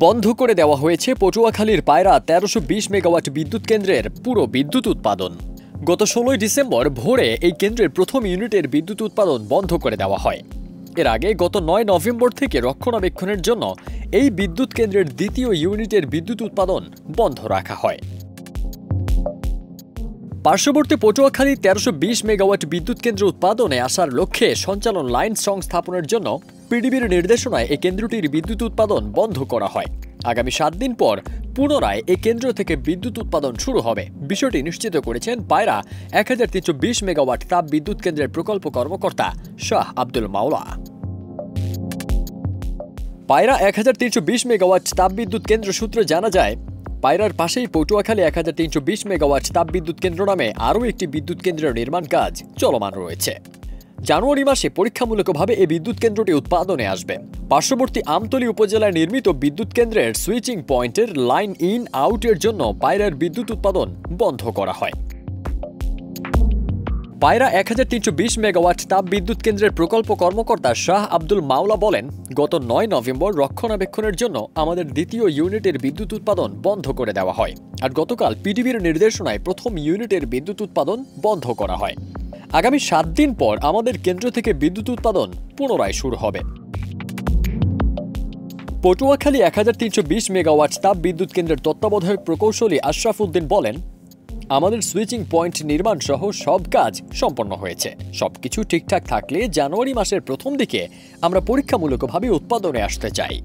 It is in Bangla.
বন্ধ করে দেওয়া হয়েছে পটুয়াখালীর পায়রা ১৩২০ মেগাওয়াট বিদ্যুৎ কেন্দ্রের পুরো বিদ্যুৎ উৎপাদন। গত ১৬ ডিসেম্বর ভোরে এই কেন্দ্রের প্রথম ইউনিটের বিদ্যুৎ উৎপাদন বন্ধ করে দেওয়া হয়। এর আগে গত ৯ নভেম্বর থেকে রক্ষণাবেক্ষণের জন্য এই বিদ্যুৎ কেন্দ্রের দ্বিতীয় ইউনিটের বিদ্যুৎ উৎপাদন বন্ধ রাখা হয়। পার্শ্ববর্তী পটুয়াখালী ১৩২০ মেগাওয়াট বিদ্যুৎ কেন্দ্র উৎপাদনে আসার লক্ষ্যে সঞ্চালন লাইন সংস্থাপনের জন্য পিডিবির নির্দেশনায় এই কেন্দ্রটির বিদ্যুৎ উৎপাদন বন্ধ করা হয়। আগামী ৭ দিন পর পুনরায় এই কেন্দ্র থেকে বিদ্যুৎ উৎপাদন শুরু হবে। বিষয়টি নিশ্চিত করেছেন পায়রা ১৩২০ মেগাওয়াট তাপ বিদ্যুৎ কেন্দ্রের প্রকল্প কর্মকর্তা শাহ আব্দুল মাওলা। পায়রা ১৩২০ মেগাওয়াট তাপ বিদ্যুৎ কেন্দ্র সূত্রে জানা যায়, পায়রার পাশেই পটুয়াখালী ১৩২০ মেগাওয়াট তাপ বিদ্যুৎ কেন্দ্র নামে আরও একটি বিদ্যুৎ কেন্দ্রের নির্মাণ কাজ চলমান রয়েছে। জানুয়ারি মাসে পরীক্ষামূলকভাবে এই বিদ্যুৎ কেন্দ্রটি উৎপাদনে আসবে। পার্শ্ববর্তী আমতলী উপজেলায় নির্মিত বিদ্যুৎ কেন্দ্রের সুইচিং পয়েন্টের লাইন ইন আউটের জন্য পায়রার বিদ্যুৎ উৎপাদন বন্ধ করা হয়। পায়রা ১৩২০ মেগাওয়াট তাপ বিদ্যুৎ কেন্দ্রের প্রকল্প কর্মকর্তা শাহ আব্দুল মাওলা বলেন, গত ৯ নভেম্বর রক্ষণাবেক্ষণের জন্য আমাদের দ্বিতীয় ইউনিটের বিদ্যুৎ উৎপাদন বন্ধ করে দেওয়া হয়, আর গতকাল পিডিবির নির্দেশনায় প্রথম ইউনিটের বিদ্যুৎ উৎপাদন বন্ধ করা হয়। আগামী ৭ দিন পর আমাদের কেন্দ্র থেকে বিদ্যুৎ উৎপাদন পুনরায় শুরু হবে। পটুয়াখালী ১৩২০ মেগাওয়াট তাপ বিদ্যুৎ কেন্দ্রের তত্ত্বাবধায়ক প্রকৌশলী আশরাফ উদ্দিন বলেন, আমাদের সুইচিং পয়েন্ট নির্মাণ সহ সব কাজ সম্পন্ন হয়েছে। সবকিছু ঠিকঠাক থাকলে জানুয়ারি মাসের প্রথম দিকে আমরা পরীক্ষামূলকভাবে উৎপাদনে আসতে চাই।